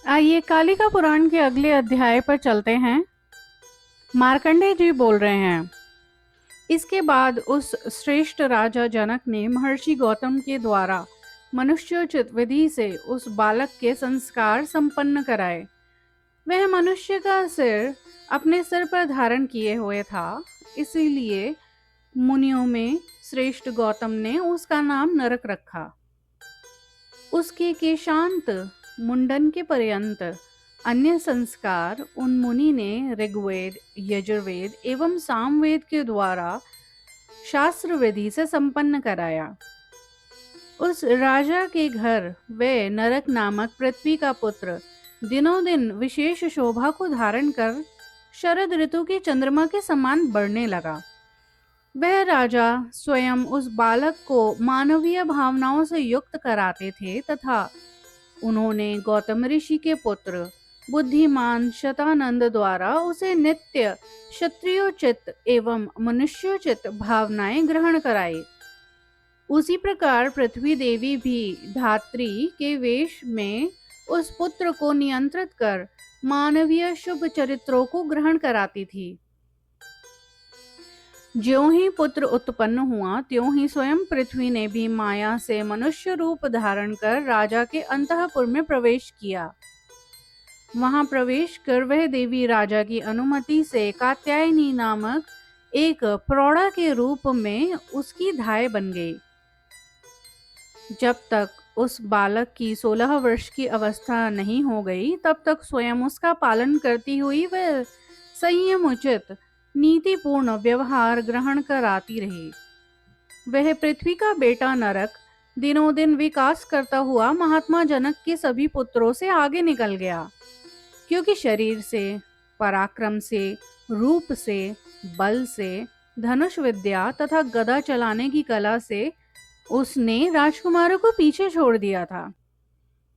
आइए कालिका पुराण के अगले अध्याय पर चलते हैं। मार्कंडेय जी बोल रहे हैं, इसके बाद उस श्रेष्ठ राजा जनक ने महर्षि गौतम के द्वारा मनुष्योचित विधि से उस बालक के संस्कार संपन्न कराए। वह मनुष्य का सिर अपने सिर पर धारण किए हुए था, इसीलिए मुनियों में श्रेष्ठ गौतम ने उसका नाम नरक रखा। उसके केशांत मुंडन के पर्यंत अन्य संस्कार उन मुनि ने ऋग्वेद, यजुर्वेद एवं सामवेद के द्वारा शास्त्र विधि से संपन्न कराया। उस राजा के घर वे नरक नामक पृथ्वी का पुत्र दिनों दिन विशेष शोभा को धारण कर शरद ऋतु के चंद्रमा के समान बढ़ने लगा। वह राजा स्वयं उस बालक को मानवीय भावनाओं से युक्त कराते थे तथा उन्होंने गौतम ऋषि के पुत्र बुद्धिमान शतानंद द्वारा उसे नित्य क्षत्रियोचित एवं मनुष्योचित भावनाएं ग्रहण कराई। उसी प्रकार पृथ्वी देवी भी धात्री के वेश में उस पुत्र को नियंत्रित कर मानवीय शुभ चरित्रों को ग्रहण कराती थी। ज्यों ही पुत्र उत्पन्न हुआ त्यों ही स्वयं पृथ्वी ने भी माया से मनुष्य रूप धारण कर राजा के अंतःपुर में प्रवेश किया। वहां प्रवेश कर वह देवी राजा की अनुमति से कात्यायनी नामक एक प्रौढ़ा के रूप में उसकी धाय बन गई। जब तक उस बालक की 16 वर्ष की अवस्था नहीं हो गई तब तक स्वयं उसका पालन करती हुई वह संयम उचित नीतिपूर्ण व्यवहार ग्रहण कर आती रही। वह पृथ्वी का बेटा नरक दिनों दिन विकास करता हुआ महात्मा जनक के सभी पुत्रों से आगे निकल गया, क्योंकि शरीर से, पराक्रम से, रूप से, बल से, धनुष विद्या तथा गदा चलाने की कला से उसने राजकुमारों को पीछे छोड़ दिया था।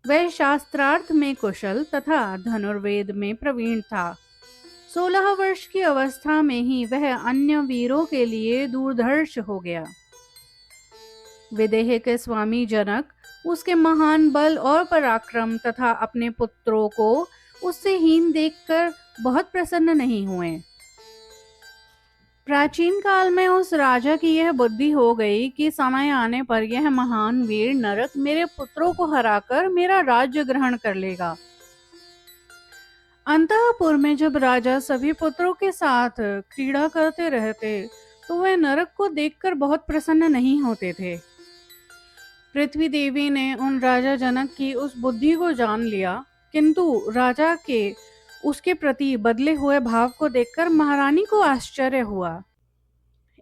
वह शास्त्रार्थ में कुशल तथा धनुर्वेद में प्रवीण था। 16 वर्ष की अवस्था में ही वह अन्य वीरों के लिए दूरदर्श हो गया। विदेह के स्वामी जनक उसके महान बल और पराक्रम तथा अपने पुत्रों को उससे हीन देखकर बहुत प्रसन्न नहीं हुए। प्राचीन काल में उस राजा की यह बुद्धि हो गई कि समय आने पर यह महान वीर नरक मेरे पुत्रों को हराकर मेरा राज्य ग्रहण कर लेगा। अंतःपुर में जब राजा सभी पुत्रों के साथ क्रीड़ा करते रहते तो वह नरक को देखकर बहुत प्रसन्न नहीं होते थे। पृथ्वी देवी ने उन राजा जनक की उस बुद्धि को जान लिया, किंतु राजा के उसके प्रति बदले हुए भाव को देखकर महारानी को आश्चर्य हुआ।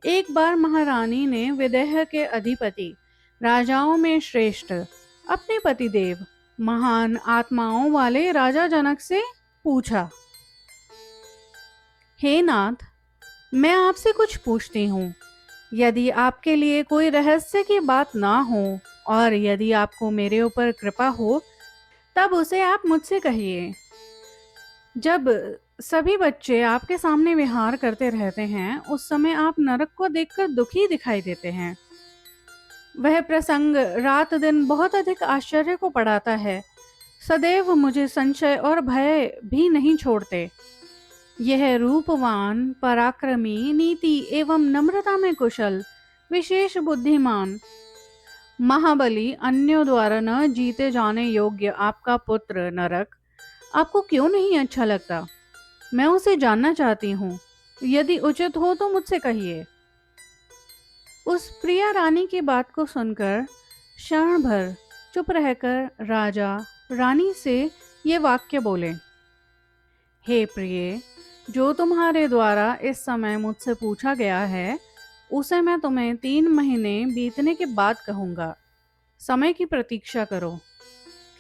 एक बार महारानी ने विदेह के अधिपति राजाओं में श्रेष्ठ अपने पतिदेव महान आत्माओं वाले राजा जनक से पूछा, हे नाथ, मैं आपसे कुछ पूछती हूँ। यदि आपके लिए कोई रहस्य की बात ना हो और यदि आपको मेरे ऊपर कृपा हो तब उसे आप मुझसे कहिए। जब सभी बच्चे आपके सामने विहार करते रहते हैं उस समय आप नरक को देखकर दुखी दिखाई देते हैं। वह प्रसंग रात दिन बहुत अधिक आश्चर्य को पड़ाता है। सदैव मुझे संशय और भय भी नहीं छोड़ते। यह रूपवान, पराक्रमी, नीति एवं नम्रता में कुशल, विशेष बुद्धिमान, महाबली, अन्यों द्वारा न जीते जाने योग्य आपका पुत्र नरक आपको क्यों नहीं अच्छा लगता? मैं उसे जानना चाहती हूँ। यदि उचित हो तो मुझसे कहिए। उस प्रिया रानी की बात को सुनकर क्षण भर चुप रहकर राजा रानी से ये वाक्य बोले, हे प्रिय, जो तुम्हारे द्वारा इस समय मुझसे पूछा गया है उसे मैं तुम्हें 3 महीने बीतने के बाद कहूँगा। समय की प्रतीक्षा करो।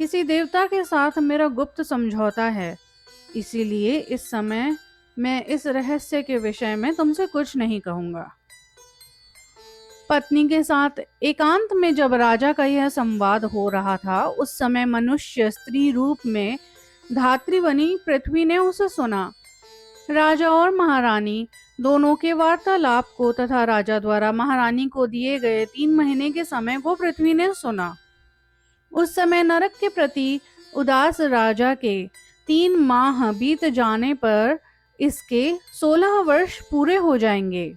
किसी देवता के साथ मेरा गुप्त समझौता है, इसीलिए इस समय मैं इस रहस्य के विषय में तुमसे कुछ नहीं कहूँगा। पत्नी के साथ एकांत में जब राजा का यह संवाद हो रहा था उस समय मनुष्य स्त्री रूप में धात्री बनी पृथ्वी ने उसे सुना। राजा और महारानी दोनों के वार्तालाप को तथा राजा द्वारा महारानी को दिए गए 3 महीने के समय को पृथ्वी ने सुना। उस समय नरक के प्रति उदास राजा के 3 माह बीत जाने पर इसके 16 वर्ष पूरे हो जाएंगे।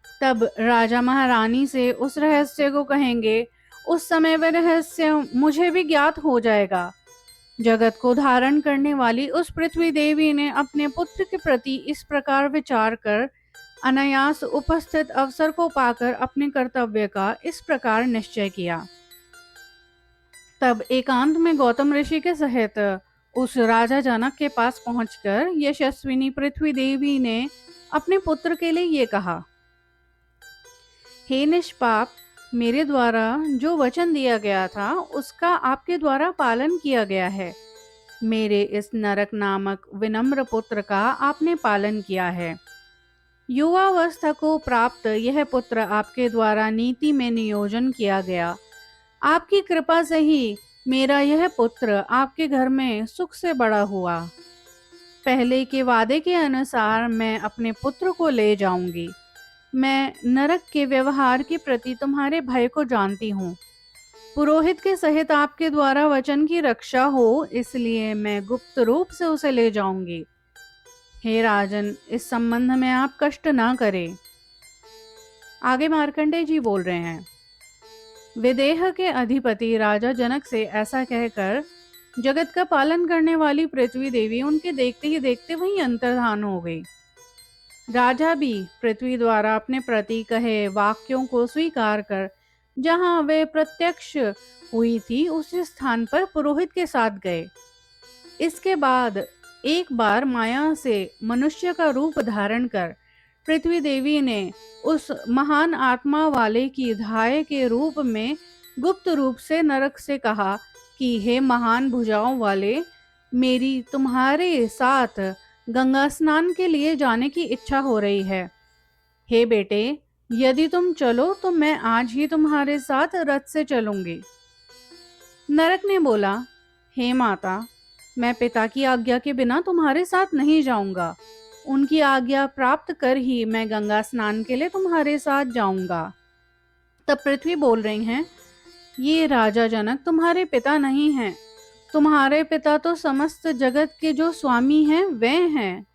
तब राजा महारानी से उस रहस्य को कहेंगे। उस समय वह रहस्य मुझे भी ज्ञात हो जाएगा। जगत को धारण करने वाली उस पृथ्वी देवी ने अपने पुत्र के प्रति इस प्रकार विचार कर अनायास उपस्थित अवसर को पाकर अपने कर्तव्य का इस प्रकार निश्चय किया। तब एकांत में गौतम ऋषि के सहित उस राजा जनक के पास पहुंचकर यशस्विनी पृथ्वी देवी ने अपने पुत्र के लिए ये कहा, हे निष्पाप, मेरे द्वारा जो वचन दिया गया था उसका आपके द्वारा पालन किया गया है। मेरे इस नरक नामक विनम्र पुत्र का आपने पालन किया है। युवावस्था को प्राप्त यह पुत्र आपके द्वारा नीति में नियोजन किया गया। आपकी कृपा से ही मेरा यह पुत्र आपके घर में सुख से बड़ा हुआ। पहले के वादे के अनुसार मैं अपने पुत्र को ले जाऊंगी। मैं नरक के व्यवहार के प्रति तुम्हारे भय को जानती हूँ। पुरोहित के सहित आपके द्वारा वचन की रक्षा हो, इसलिए मैं गुप्त रूप से उसे ले जाऊंगी। हे राजन, इस संबंध में आप कष्ट ना करें। आगे मार्कंडेय जी बोल रहे हैं, विदेह के अधिपति राजा जनक से ऐसा कहकर जगत का पालन करने वाली पृथ्वी देवी उनके देखते ही देखते वहीं अंतर्धान हो गई। राजा भी पृथ्वी द्वारा अपने प्रति कहे वाक्यों को स्वीकार कर जहां वे प्रत्यक्ष हुई थी उस स्थान पर पुरोहित के साथ गए। इसके बाद एक बार माया से मनुष्य का रूप धारण कर पृथ्वी देवी ने उस महान आत्मा वाले की धाय के रूप में गुप्त रूप से नरक से कहा कि हे महान भुजाओं वाले, मेरी तुम्हारे साथ गंगा स्नान के लिए जाने की इच्छा हो रही है। हे बेटे, यदि तुम चलो तो मैं आज ही तुम्हारे साथ रथ से चलूंगी। नरक ने बोला, हे माता, मैं पिता की आज्ञा के बिना तुम्हारे साथ नहीं जाऊंगा। उनकी आज्ञा प्राप्त कर ही मैं गंगा स्नान के लिए तुम्हारे साथ जाऊंगा। तब पृथ्वी बोल रही हैं, ये राजा जनक तुम्हारे पिता नहीं हैं। तुम्हारे पिता तो समस्त जगत के जो स्वामी हैं वे हैं।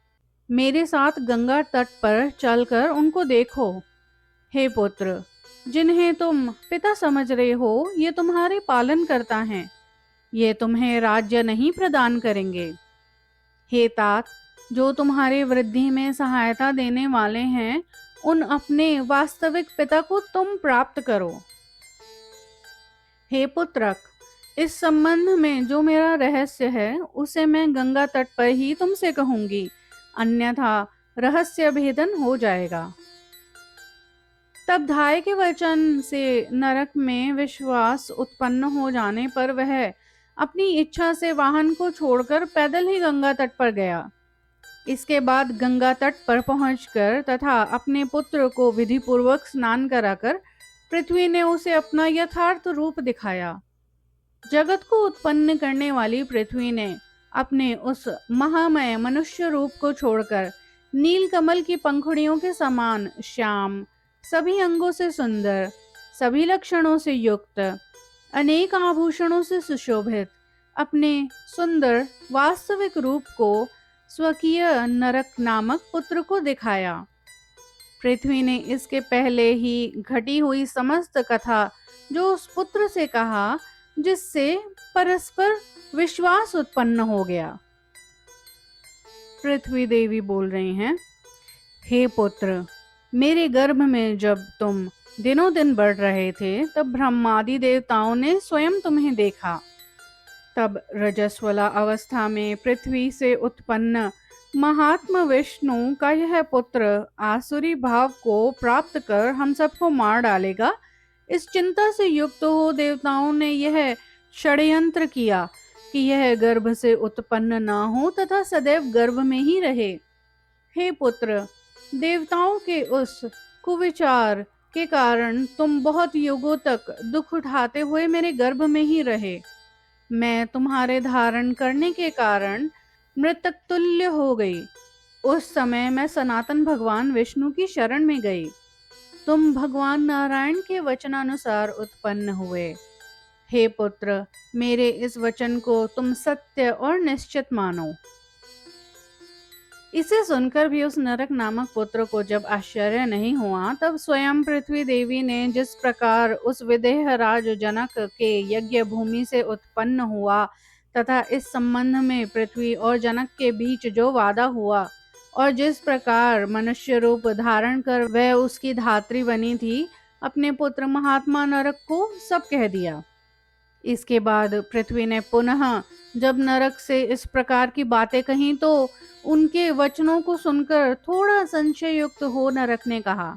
मेरे साथ गंगा तट पर चलकर उनको देखो। हे पुत्र, जिन्हें तुम पिता समझ रहे हो, ये तुम्हारे पालन करता हैं। ये तुम्हें राज्य नहीं प्रदान करेंगे। हे तात, जो तुम्हारे वृद्धि में सहायता देने वाले हैं, उन अपने वास्तविक पिता को तुम प्राप्त करो। हे पुत्रक, इस संबंध में जो मेरा रहस्य है उसे मैं गंगा तट पर ही तुमसे कहूंगी, अन्यथा रहस्य भेदन हो जाएगा। तब धाय के वचन से नरक में विश्वास उत्पन्न हो जाने पर वह अपनी इच्छा से वाहन को छोड़कर पैदल ही गंगा तट पर गया। इसके बाद गंगा तट पर पहुंचकर तथा अपने पुत्र को विधि पूर्वक स्नान कराकर पृथ्वी ने उसे अपना यथार्थ रूप दिखाया। जगत को उत्पन्न करने वाली पृथ्वी ने अपने उस महामय मनुष्य रूप को छोड़कर नील कमल की पंखुड़ियों के समान श्याम, सभी अंगों से सुंदर, सभी लक्षणों से युक्त, अनेक आभूषणों से सुशोभित अपने सुंदर वास्तविक रूप को स्वकीय नरक नामक पुत्र को दिखाया। पृथ्वी ने इसके पहले ही घटी हुई समस्त कथा जो उस पुत्र से कहा, जिससे परस्पर विश्वास उत्पन्न हो गया। पृथ्वी देवी बोल रही हैं, हे पुत्र, मेरे गर्भ में जब तुम दिनों दिन बढ़ रहे थे तब ब्रह्मादि देवताओं ने स्वयं तुम्हें देखा। तब रजस्वला अवस्था में पृथ्वी से उत्पन्न महात्मा विष्णु का यह पुत्र आसुरी भाव को प्राप्त कर हम सबको मार डालेगा, इस चिंता से युक्त हो देवताओं ने यह षड्यंत्र किया कि यह गर्भ से उत्पन्न न हो तथा सदैव गर्भ में ही रहे। हे पुत्र, देवताओं के उस कुविचार के कारण तुम बहुत युगों तक दुख उठाते हुए मेरे गर्भ में ही रहे। मैं तुम्हारे धारण करने के कारण मृतक तुल्य हो गई। उस समय मैं सनातन भगवान विष्णु की शरण में गई। तुम भगवान नारायण के वचनानुसार उत्पन्न हुए। हे पुत्र, मेरे इस वचन को तुम सत्य और निश्चित मानो। इसे सुनकर भी उस नरक नामक पुत्र को जब आश्चर्य नहीं हुआ, तब स्वयं पृथ्वी देवी ने जिस प्रकार उस विदेह राज जनक के यज्ञ भूमि से उत्पन्न हुआ तथा इस संबंध में पृथ्वी और जनक के बीच जो वादा हुआ और जिस प्रकार मनुष्य रूप धारण कर वह उसकी धात्री बनी थी, अपने पुत्र महात्मा नरक को सब कह दिया। इसके बाद पृथ्वी ने पुनः जब नरक से इस प्रकार की बातें कहीं, तो उनके वचनों को सुनकर थोड़ा संशय युक्त हो नरक ने कहा,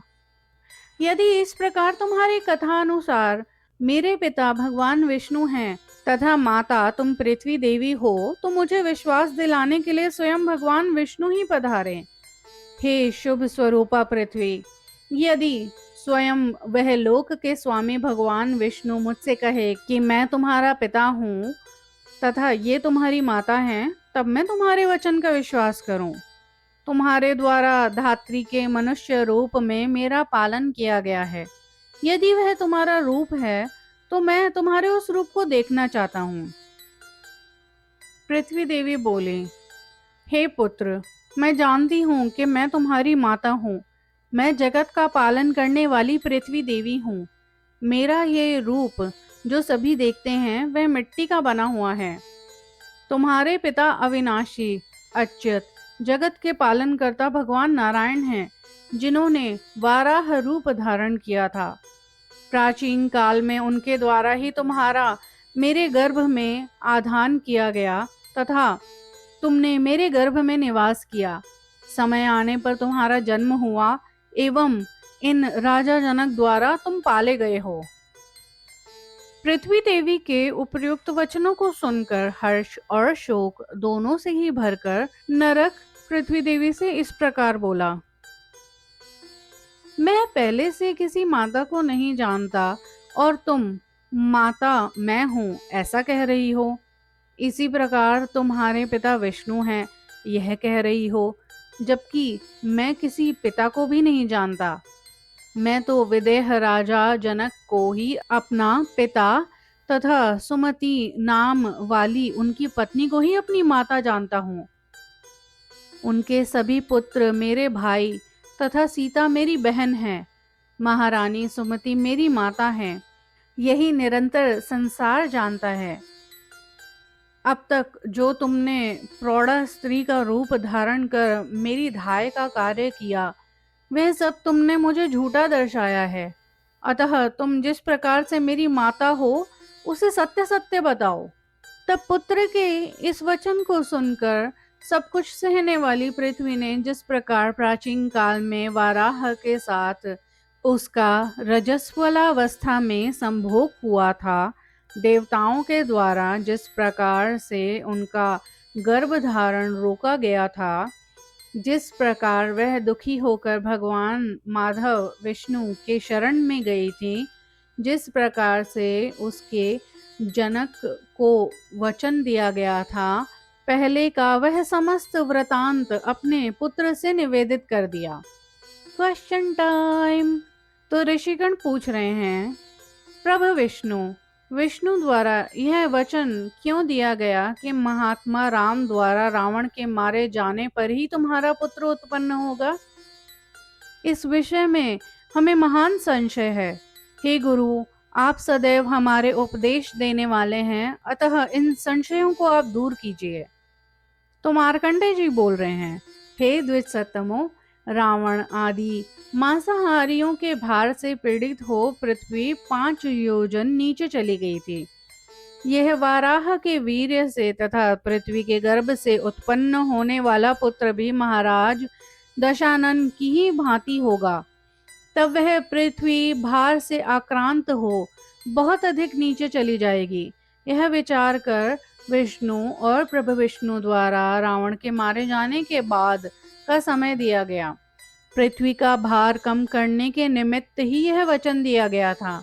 यदि इस प्रकार तुम्हारी कथा अनुसार मेरे पिता भगवान विष्णु हैं तथा माता तुम पृथ्वी देवी हो, तो मुझे विश्वास दिलाने के लिए स्वयं भगवान विष्णु ही पधारे। हे शुभ स्वरूपा पृथ्वी, यदि स्वयं वह लोक के स्वामी भगवान विष्णु मुझसे कहे कि मैं तुम्हारा पिता हूँ तथा ये तुम्हारी माता हैं, तब मैं तुम्हारे वचन का विश्वास करूं। तुम्हारे द्वारा धात्री के मनुष्य रूप में मेरा पालन किया गया है। यदि वह तुम्हारा रूप है तो मैं तुम्हारे उस रूप को देखना चाहता हूँ। पृथ्वी देवी बोली, हे पुत्र, मैं जानती हूँ कि मैं तुम्हारी माता हूँ। मैं जगत का पालन करने वाली पृथ्वी देवी हूँ। मेरा ये रूप जो सभी देखते हैं वह मिट्टी का बना हुआ है। तुम्हारे पिता अविनाशी, अच्युत, जगत के पालन करता भगवान नारायण हैं, जिन्होंने वाराह रूप धारण किया था। प्राचीन काल में उनके द्वारा ही तुम्हारा मेरे गर्भ में आधान किया गया तथा तुमने मेरे गर्भ में निवास किया। समय आने पर तुम्हारा जन्म हुआ एवं इन राजा जनक द्वारा तुम पाले गए हो। पृथ्वी देवी के उपयुक्त वचनों को सुनकर हर्ष और शोक दोनों से ही भरकर नरक पृथ्वी देवी से इस प्रकार बोला, मैं पहले से किसी माता को नहीं जानता और तुम माता मैं हूँ ऐसा कह रही हो। इसी प्रकार तुम्हारे पिता विष्णु हैं यह कह रही हो, जबकि मैं किसी पिता को भी नहीं जानता। मैं तो विदेह राजा जनक को ही अपना पिता तथा सुमति नाम वाली उनकी पत्नी को ही अपनी माता जानता हूँ। उनके सभी पुत्र मेरे भाई तथा सीता मेरी बहन है। महारानी सुमति मेरी माता है। यही निरंतर संसार जानता है। अब तक जो तुमने प्रौढ़ा स्त्री का रूप धारण कर मेरी धाय का कार्य किया, वह सब तुमने मुझे झूठा दर्शाया है। अतः तुम जिस प्रकार से मेरी माता हो उसे सत्य सत्य बताओ। तब पुत्र के इस वचन को सुनकर सब कुछ सहने वाली पृथ्वी ने जिस प्रकार प्राचीन काल में वाराह के साथ उसका रजस्वलावस्था में संभोग हुआ था, देवताओं के द्वारा जिस प्रकार से उनका गर्भ धारण रोका गया था, जिस प्रकार वह दुखी होकर भगवान माधव विष्णु के शरण में गई थी, जिस प्रकार से उसके जनक को वचन दिया गया था पहले का, वह समस्त वृतांत अपने पुत्र से निवेदित कर दिया। Question time. तो ऋषिगण पूछ रहे हैं, प्रभु विष्णु द्वारा यह वचन क्यों दिया गया कि महात्मा राम द्वारा रावण के मारे जाने पर ही तुम्हारा पुत्र उत्पन्न होगा? इस विषय में हमें महान संशय है। हे गुरु, आप सदैव हमारे उपदेश देने वाले हैं, अतः इन संशयों को आप दूर कीजिए। तो मार्कंडेय जी बोल रहे हैं, हे द्विजसत्तमो, रावण आदि मांसाहारियों के भार से पीड़ित हो पृथ्वी 5 योजन नीचे चली गई थी। यह वाराह के वीर्य से तथा पृथ्वी के गर्भ से उत्पन्न होने वाला पुत्र भी महाराज दशानन की ही भांति होगा। तब वह पृथ्वी भार से आक्रांत हो बहुत अधिक नीचे चली जाएगी। यह विचार कर विष्णु और प्रभु विष्णु द्वारा रावण के मारे जाने के बाद का समय दिया गया। पृथ्वी का भार कम करने के निमित्त ही यह वचन दिया गया था।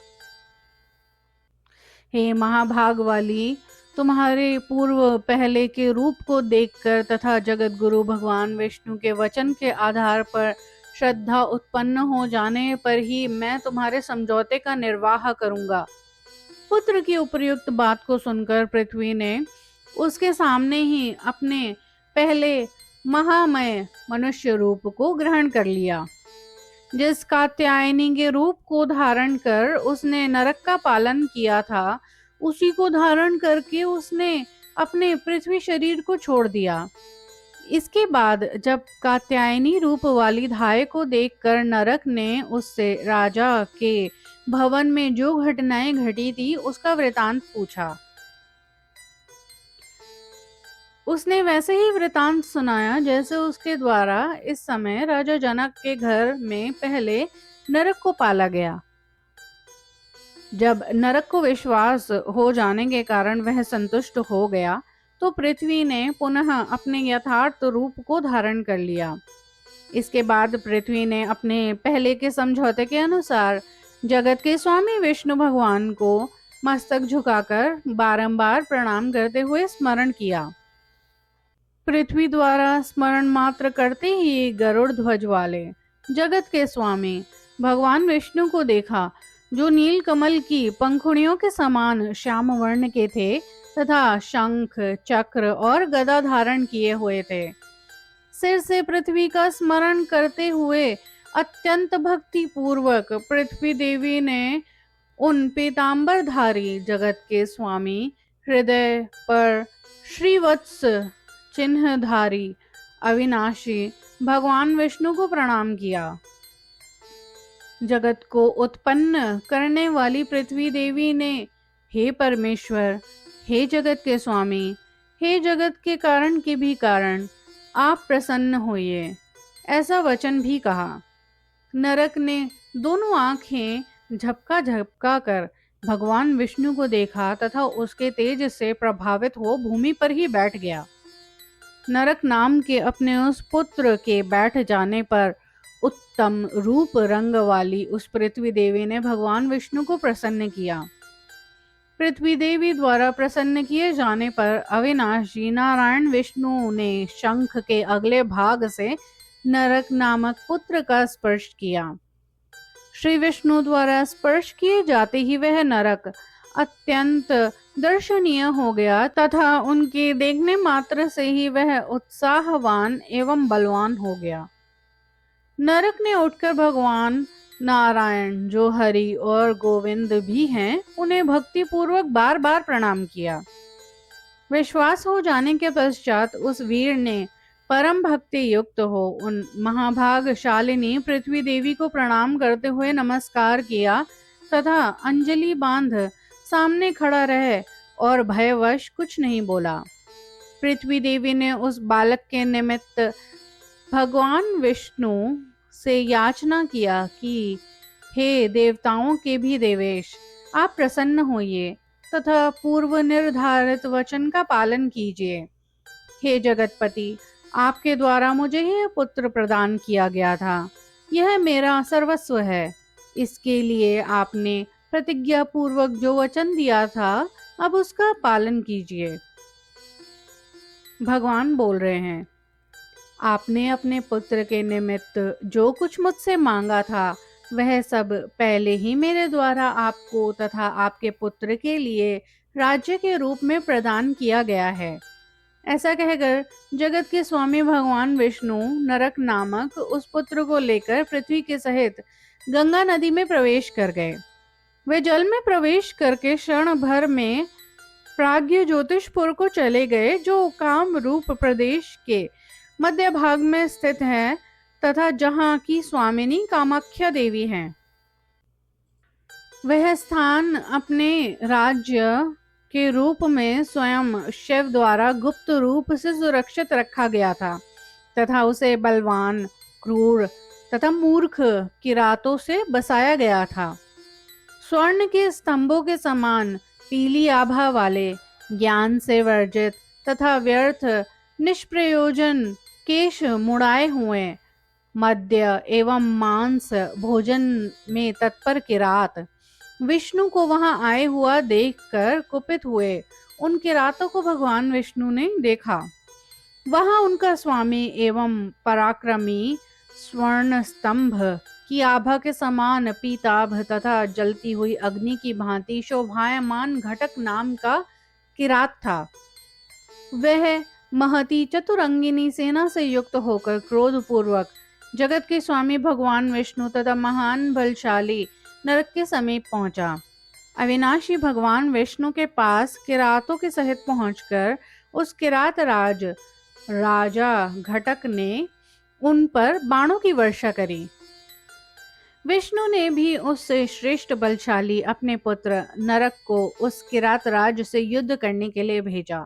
हे महाभाग वाली, तुम्हारे पूर्व पहले के रूप को देखकर तथा जगत गुरु भगवान विष्णु के वचन के आधार पर श्रद्धा उत्पन्न हो जाने पर ही मैं तुम्हारे समझौते का निर्वाह करूंगा। पुत्र की उपर्युक्त बात को सुनकर पृथ्वी ने उसके सामने ही अपने पहले महामय मनुष्य रूप को ग्रहण कर लिया। जिस कात्यायनी के रूप को धारण कर उसने नरक का पालन किया था, उसी को धारण करके उसने अपने पृथ्वी शरीर को छोड़ दिया। इसके बाद जब कात्यायनी रूप वाली धाय को देखकर नरक ने उससे राजा के भवन में जो घटनाएं घटी थी उसका वृतांत पूछा। उसने वैसे ही वृतांत सुनाया जैसे उसके द्वारा इस समय राजा जनक के घर में पहले नरक को पाला गया। जब नरक को विश्वास हो जाने के कारण वह संतुष्ट हो गया तो पृथ्वी ने पुनः अपने यथार्थ रूप को धारण कर लिया। इसके बाद पृथ्वी ने अपने पहले के समझौते के अनुसार जगत के स्वामी विष्णु भगवान को मस्तक झुकाकर बारंबार प्रणाम करते हुए स्मरण किया। पृथ्वी द्वारा स्मरण मात्र करते ही गरुड़ ध्वज वाले जगत के स्वामी भगवान विष्णु को देखा, जो नील कमल की पंखुड़ियों के समान श्याम वर्ण के थे तथा शंख, चक्र और गदा धारण किए हुए थे। सिर से पृथ्वी का स्मरण करते हुए अत्यंत भक्ति पूर्वक पृथ्वी देवी ने उन पीतांबरधारी जगत के स्वामी हृदय पर श्रीवत्स चिन्हधारी अविनाशी भगवान विष्णु को प्रणाम किया। जगत को उत्पन्न करने वाली पृथ्वी देवी ने, हे परमेश्वर, हे जगत के स्वामी, हे जगत के कारण के भी कारण, आप प्रसन्न होइए, ऐसा वचन भी कहा। नरक ने दोनों आंखें झपका झपका कर भगवान विष्णु को देखा तथा उसके तेज से प्रभावित हो भूमि पर ही बैठ गया। नरक नाम के अपने उस पुत्र के बैठ जाने पर उत्तम रूप रंग वाली उस पृथ्वी देवी ने भगवान विष्णु को प्रसन्न किया। पृथ्वी देवी द्वारा प्रसन्न किए जाने पर अविनाशी नारायण विष्णु ने शंख के अगले भाग से नरक नामक पुत्र का स्पर्श किया। श्री विष्णु द्वारा स्पर्श किए जाते ही वह नरक अत्यंत दर्शनीय हो गया तथा उनके देखने मात्र से ही वह उत्साहवान एवं बलवान हो गया। नरक ने उठकर भगवान नारायण, जो हरि और गोविंद भी हैं, उन्हें भक्ति पूर्वक बार बार प्रणाम किया। विश्वास हो जाने के पश्चात उस वीर ने परम भक्ति युक्त हो उन महाभागशालिनी पृथ्वी देवी को प्रणाम करते हुए नमस्कार किया तथा अंजलि बांध सामने खड़ा रहे और भयवश कुछ नहीं बोला। पृथ्वी देवी ने उस बालक के निमित्त भगवान विष्णु से याचना किया कि हे देवताओं के भी देवेश, आप प्रसन्न होइए तथा पूर्व निर्धारित वचन का पालन कीजिए। हे जगतपति, आपके द्वारा मुझे यह पुत्र प्रदान किया गया था, यह मेरा सर्वस्व है। इसके लिए आपने प्रतिज्ञा पूर्वक जो वचन दिया था, अब उसका पालन कीजिए। भगवान बोल रहे हैं, आपने अपने पुत्र के निमित्त जो कुछ मुझसे मांगा था वह सब पहले ही मेरे द्वारा आपको तथा आपके पुत्र के लिए राज्य के रूप में प्रदान किया गया है। ऐसा कहकर जगत के स्वामी भगवान विष्णु नरक नामक उस पुत्र को लेकर पृथ्वी के सहित गंगा नदी में प्रवेश कर गए। वे जल में प्रवेश करके क्षण भर में प्राज्ञ ज्योतिषपुर को चले गए, जो काम रूप प्रदेश के मध्य भाग में स्थित है तथा जहाँ की स्वामिनी कामाख्या देवी हैं। वह स्थान अपने राज्य के रूप में स्वयं शिव द्वारा गुप्त रूप से सुरक्षित रखा गया था तथा उसे बलवान, क्रूर तथा मूर्ख किरातों से बसाया गया था। स्वर्ण के स्तंभों के समान पीली आभा वाले, ज्ञान से वर्जित तथा व्यर्थ निष्प्रयोजन केश मुड़ाए हुए, मद्य एवं मांस भोजन में तत्पर किरात विष्णु को वहां आए हुआ देखकर कुपित हुए। उन किरातों को भगवान विष्णु ने देखा। वहां उनका स्वामी एवं पराक्रमी स्वर्ण स्तंभ कि आभा के समान पीताभ तथा जलती हुई अग्नि की भांति शोभायमान घटक नाम का किरात था। वह महती चतुरंगिनी सेना से युक्त होकर क्रोधपूर्वक जगत के स्वामी भगवान विष्णु तथा महान बलशाली नरक के समीप पहुंचा। अविनाशी भगवान विष्णु के पास किरातों के सहित पहुंचकर उस किरात राजा घटक ने उन पर बाणों की वर्षा करी। विष्णु ने भी उससे श्रेष्ठ बलशाली अपने पुत्र नरक को उस किरात राज से युद्ध करने के लिए भेजा।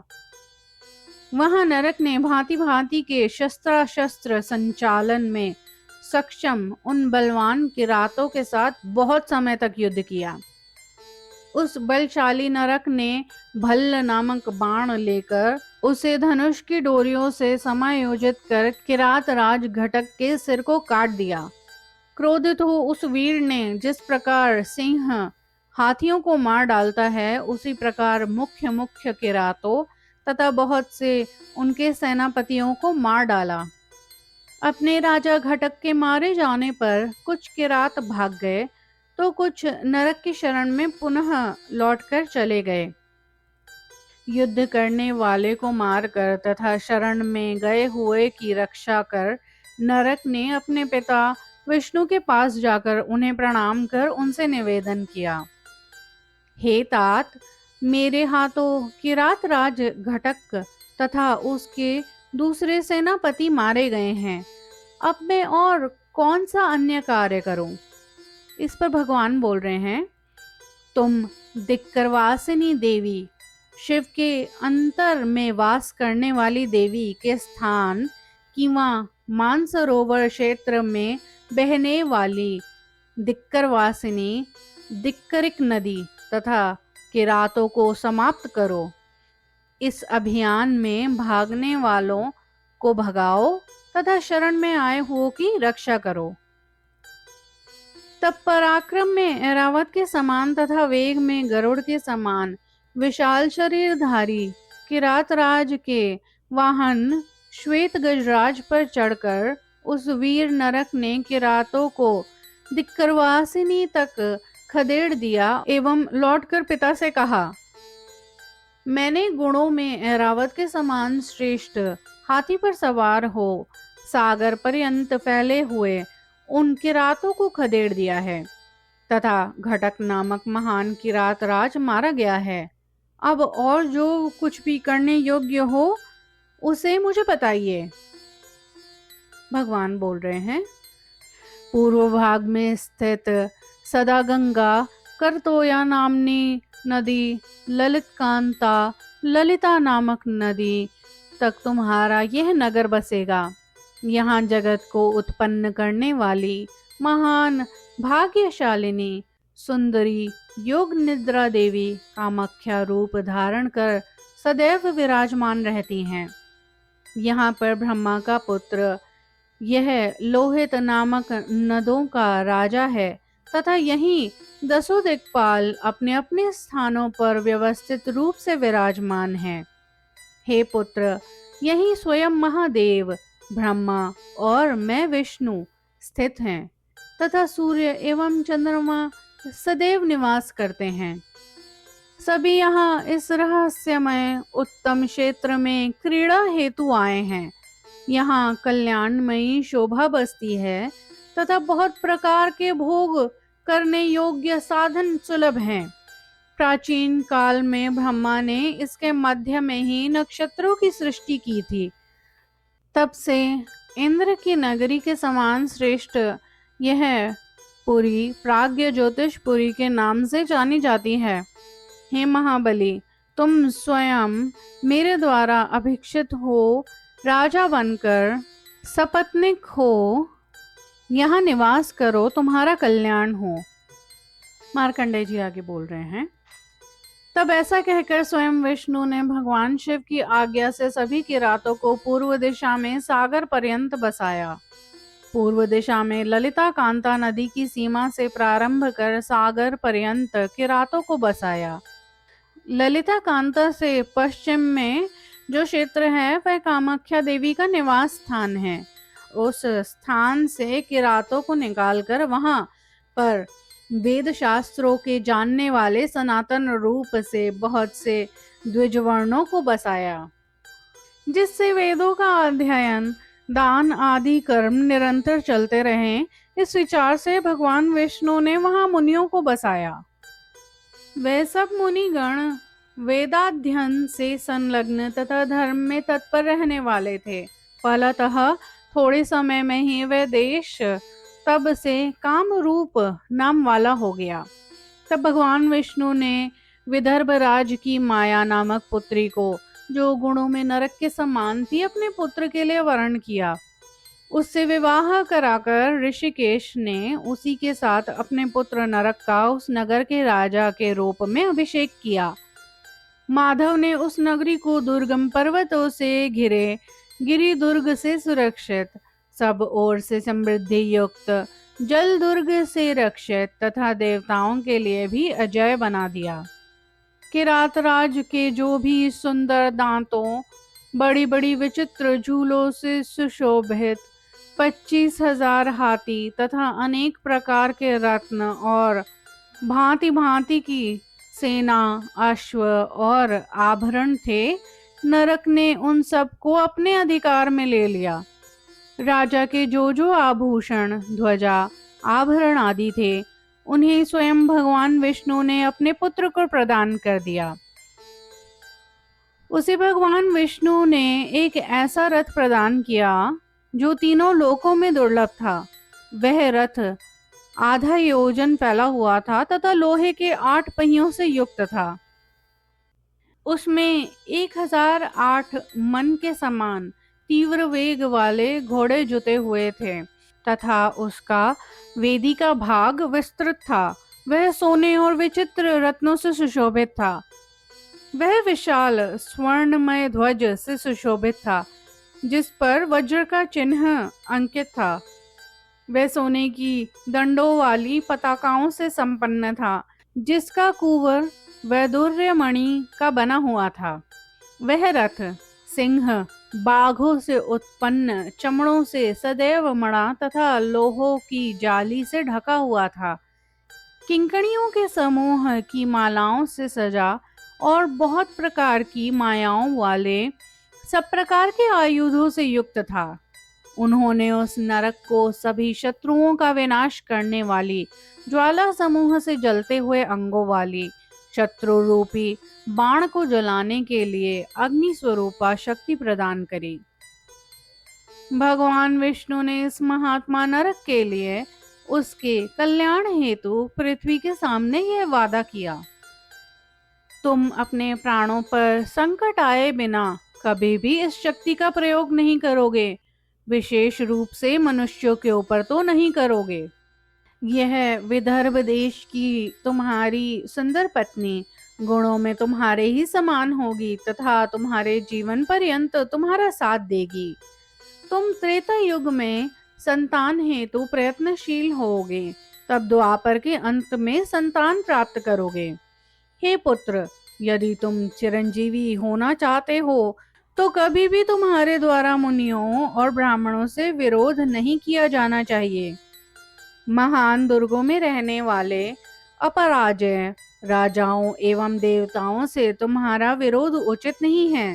वहां नरक ने भांति भांति के शस्त्रास्त्र संचालन में सक्षम उन बलवान किरातों के साथ बहुत समय तक युद्ध किया। उस बलशाली नरक ने भल्ल नामक बाण लेकर उसे धनुष की डोरियों से समायोजित कर किरात राज घटक के सिर को काट दिया। क्रोधित हो उस वीर ने जिस प्रकार सिंह हाथियों को मार डालता है, उसी प्रकार मुख्य मुख्य किरातों तथा बहुत से उनके सेनापतियों को मार डाला। अपने राजा घटक के मारे जाने पर कुछ किरात भाग गए तो कुछ नरक की शरण में पुनः लौटकर चले गए। युद्ध करने वाले को मारकर तथा शरण में गए हुए की रक्षा कर नरक ने अपने पिता विष्णु के पास जाकर उन्हें प्रणाम कर उनसे निवेदन किया, हे तात, मेरे हाथों किरात राज घटक तथा उसके दूसरे सेनापति मारे गए हैं। अब मैं और कौन सा अन्य कार्य करूं? इस पर भगवान बोल रहे हैं, तुम दिक्करवासिनी देवी, शिव के अंतर में वास करने वाली देवी के स्थान किंवा मानसरोवर क्षेत्र में बहने वाली दिक्करवासिनी दिक्करिक नदी तथा किरातों को समाप्त करो। इस अभियान में भागने वालों को भगाओ तथा शरण में आए हुओं की रक्षा करो। तब पराक्रम में ऐरावत के समान तथा वेग में गरुड़ के समान विशाल शरीरधारी किरात राज के वाहन श्वेत गजराज पर चढ़कर उस वीर नरक ने किरातों को दिक्करवासिनी तक खदेड़ दिया एवं लौटकर पिता से कहा, मैंने गुणों में ऐरावत के समान श्रेष्ठ हाथी पर सवार हो सागर पर्यंत फैले हुए उन किरातों को खदेड़ दिया है तथा घटक नामक महान किरात राज मारा गया है। अब और जो कुछ भी करने योग्य हो उसे मुझे बताइए। भगवान बोल रहे हैं, पूर्व भाग में स्थित सदा गंगा करतोया नामनी नदी, ललित कांता ललिता नामक नदी तक तुम्हारा यह नगर बसेगा। यहाँ जगत को उत्पन्न करने वाली महान भाग्यशालिनी सुंदरी योग निद्रा देवी कामाख्या रूप धारण कर सदैव विराजमान रहती हैं। यहाँ पर ब्रह्मा का पुत्र यह लोहित नामक नदों का राजा है तथा यहीं दसों दिक्पाल अपने अपने स्थानों पर व्यवस्थित रूप से विराजमान हैं। हे पुत्र, यहीं स्वयं महादेव ब्रह्मा और मैं विष्णु स्थित हैं तथा सूर्य एवं चंद्रमा सदैव निवास करते हैं। सभी यहाँ इस रहस्यमय उत्तम क्षेत्र में क्रीड़ा हेतु आए हैं। यहाँ कल्याणमयी शोभा बसती है तथा बहुत प्रकार के भोग करने योग्य साधन सुलभ हैं। प्राचीन काल में ब्रह्मा ने इसके मध्य में ही नक्षत्रों की सृष्टि की थी। तब से इंद्र की नगरी के समान श्रेष्ठ यह पुरी प्राज्ञ ज्योतिषपुरी के नाम से जानी जाती है। हे महाबली, तुम स्वयं मेरे द्वारा अभिषिक्त हो राजा बनकर सपत्निक हो यहाँ निवास करो, तुम्हारा कल्याण हो। मार्कंडेय जी आगे बोल रहे हैं, तब ऐसा कहकर स्वयं विष्णु ने भगवान शिव की आज्ञा से सभी किरातों को पूर्व दिशा में सागर पर्यंत बसाया। पूर्व दिशा में ललिता कांता नदी की सीमा से प्रारंभ कर सागर पर्यंत किरातों को बसाया। ललिता कांता से पश्चिम में जो क्षेत्र है वह कामाख्या देवी का निवास स्थान है उस स्थान से किरातों को निकालकर वहां पर वेद शास्त्रों के जानने वाले सनातन रूप से बहुत से द्विजवर्णों को बसाया, जिससे वेदों का अध्ययन, दान आदि कर्म निरंतर चलते रहें। इस विचार से भगवान विष्णु ने वहां मुनियों को बसाया। वे सब मुनिगण वेदाध्ययन से संलग्न तथा धर्म में तत्पर रहने वाले थे। फलतः थोड़े समय में ही वह देश तब से कामरूप नाम वाला हो गया। तब भगवान विष्णु ने विदर्भ राज की माया नामक पुत्री को, जो गुणों में नरक के समान थी, अपने पुत्र के लिए वरण किया। उससे विवाह कराकर ऋषिकेश ने उसी के साथ अपने पुत्र नरक का उस नगर के राजा के रूप में अभिषेक किया। माधव ने उस नगरी को दुर्गम पर्वतों से घिरे, गिरि दुर्ग से सुरक्षित, सब ओर से समृद्धि युक्त, जल दुर्ग से रक्षित तथा देवताओं के लिए भी अजय बना दिया। किरातराज के जो भी सुंदर दांतों, बड़ी बड़ी विचित्र झूलों से सुशोभित 25,000 हाथी तथा अनेक प्रकार के रत्न और भांति भांति की सेना, अश्व और आभरण थे, नरक ने उन सब को अपने अधिकार में ले लिया। राजा के जो आभूषण, ध्वजा, आभरण आदि थे, उन्हें स्वयं भगवान विष्णु ने अपने पुत्र को प्रदान कर दिया। उसे भगवान विष्णु ने एक ऐसा रथ प्रदान किया जो तीनों लोकों में दुर्लभ था। वह रथ आधा योजन फैला हुआ था तथा लोहे के 8 पहियों से युक्त था। उसमें 1008 मन के समान तीव्र वेग वाले घोड़े जुते हुए थे तथा उसका वेदी का भाग विस्तृत था। वह सोने और विचित्र रत्नों से सुशोभित था। वह विशाल स्वर्णमय ध्वज से सुशोभित था, जिस पर वज्र का चिन्ह अंकित था। वह सोने की दंडों वाली पताकाओं से संपन्न था, जिसका कुंवर वैदुर्य मणि का बना हुआ था। वह रथ सिंह, बाघों से उत्पन्न चमड़ों से सदैव मणा तथा लोहों की जाली से ढका हुआ था। किंकणियों के समूह की मालाओं से सजा और बहुत प्रकार की मायाओं वाले सब प्रकार के आयुधों से युक्त था। उन्होंने उस नरक को सभी शत्रुओं का विनाश करने वाली ज्वाला समूह से जलते हुए अंगों वाली शत्रु रूपी बाण को जलाने के लिए अग्नि स्वरूपा शक्ति प्रदान करी। भगवान विष्णु ने इस महात्मा नरक के लिए उसके कल्याण हेतु पृथ्वी के सामने यह वादा किया, तुम अपने प्राणों पर संकट आए बिना कभी भी इस शक्ति का प्रयोग नहीं करोगे, विशेष रूप से मनुष्यों के ऊपर तो नहीं करोगे। यह विदर्भ देश की तुम्हारी सुंदर पत्नी गुणों में तुम्हारे ही समान होगी तथा तुम्हारे जीवन पर्यंत तुम्हारा साथ देगी। तुम त्रेता युग में संतान हेतु प्रयत्नशील होगे, तब द्वापर के अंत में संतान प्राप्त करोगे। हे पुत्र, यदि तुम चिरंजीवी होना चाहते हो तो कभी भी तुम्हारे द्वारा मुनियों और ब्राह्मणों से विरोध नहीं किया जाना चाहिए। महान दुर्गों में रहने वाले अपराजय राजाओं एवं देवताओं से तुम्हारा विरोध उचित नहीं है।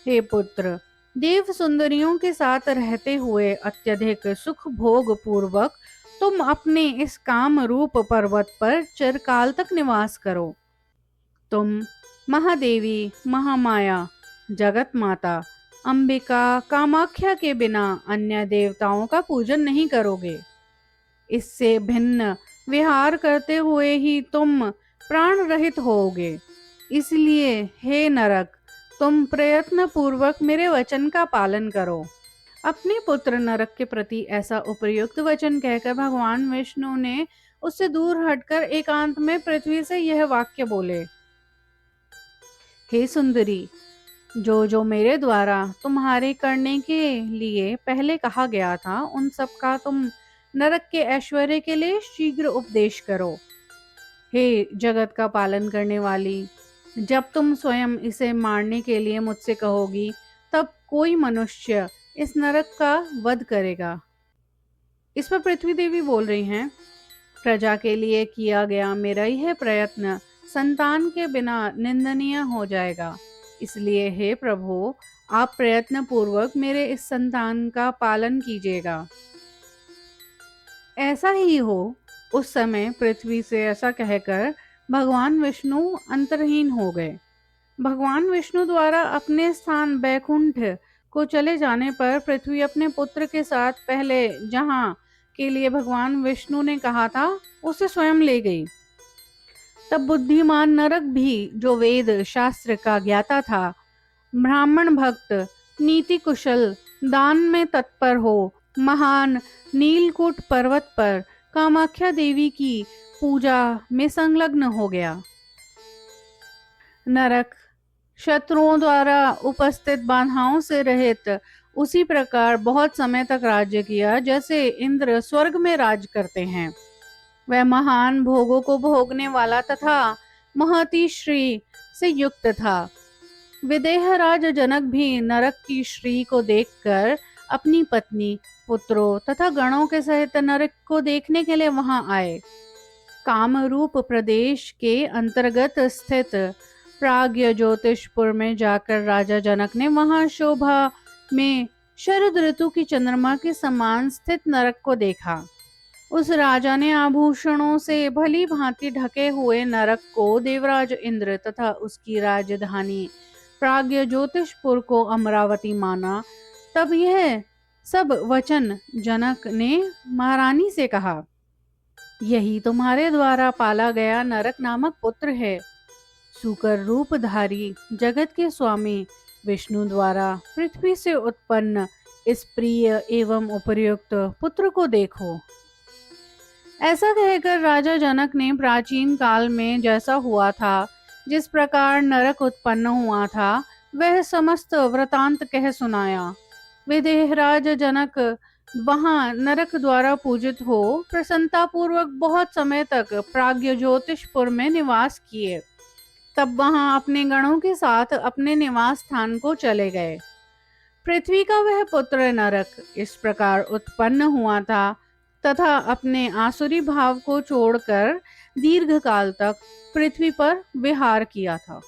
हे पुत्र, देव सुंदरियों के साथ रहते हुए अत्यधिक सुख भोग पूर्वक तुम अपने इस काम रूप पर्वत पर चिरकाल तक निवास करो। तुम महादेवी, महामाया, जगत माता, अंबिका, कामाख्या के बिना अन्य देवताओं का पूजन नहीं करोगे। इससे भिन्न विहार करते हुए ही तुम प्राण रहित होोगे। इसलिए हे नरक, तुम प्रयत्न पूर्वक मेरे वचन का पालन करो। अपने पुत्र नरक के प्रति ऐसा उपयुक्त वचन कहकर भगवान विष्णु ने उससे दूर हटकर एकांत में पृथ्वी से यह वाक्य बोले, हे सुंदरी, जो मेरे द्वारा तुम्हारे करने के लिए पहले कहा गया था, उन सब का तुम नरक के ऐश्वर्य के लिए शीघ्र उपदेश करो। हे जगत का पालन करने वाली, जब तुम स्वयं इसे मारने के लिए मुझसे कहोगी, तब कोई मनुष्य इस नरक का वध करेगा। इस पर पृथ्वी देवी बोल रही हैं, प्रजा के लिए किया गया मेरा यह प्रयत्न संतान के बिना निंदनीय हो जाएगा। इसलिए हे प्रभु, आप प्रयत्न पूर्वक मेरे इस संतान का पालन कीजिएगा। ऐसा ही हो। उस समय पृथ्वी से ऐसा कहकर भगवान विष्णु अंतर्हीन हो गए। भगवान विष्णु द्वारा अपने स्थान बैकुंठ को चले जाने पर पृथ्वी अपने पुत्र के साथ पहले जहाँ के लिए भगवान विष्णु ने कहा था उसे स्वयं ले गई। तब बुद्धिमान नरक भी, जो वेद शास्त्र का ज्ञाता था, ब्राह्मण भक्त, नीति कुशल, दान में तत्पर हो, महान नीलकूट पर्वत पर कामाख्या देवी की पूजा में संलग्न हो गया। नरक शत्रुओं द्वारा उपस्थित बाधाओं से रहित उसी प्रकार बहुत समय तक राज्य किया जैसे इंद्र स्वर्ग में राज करते हैं। वह महान भोगों को भोगने वाला तथा महती श्री से युक्त था। विदेहराज जनक भी नरक की श्री को देखकर अपनी पत्नी, पुत्रों तथा गणों के सहित नरक को देखने के लिए वहां आए। कामरूप प्रदेश के अंतर्गत स्थित प्राग्य ज्योतिषपुर में जाकर राजा जनक ने वहां शोभा में शरद ऋतु की चंद्रमा के समान स्थित नरक को देखा। उस राजा ने आभूषणों से भली भांति ढके हुए नरक को देवराज इंद्र तथा उसकी राजधानी प्राग्य ज्योतिषपुर को अमरावती माना। तब यह सब वचन जनक ने महारानी से कहा, यही तुम्हारे द्वारा पाला गया नरक नामक पुत्र है। सूकर रूपधारी जगत के स्वामी विष्णु द्वारा पृथ्वी से उत्पन्न इस प्रिय एवं उपयुक्त पुत्र को देखो। ऐसा कहकर राजा जनक ने प्राचीन काल में जैसा हुआ था, जिस प्रकार नरक उत्पन्न हुआ था, वह समस्त वृतांत कह सुनाया। विदेहराज जनक वहां नरक द्वारा पूजित हो प्रसन्नता पूर्वक बहुत समय तक प्राग्य ज्योतिषपुर में निवास किए। तब वहां अपने गणों के साथ अपने निवास स्थान को चले गए। पृथ्वी का वह पुत्र नरक इस प्रकार उत्पन्न हुआ था तथा अपने आसुरी भाव को छोड़कर दीर्घ काल तक पृथ्वी पर विहार किया था।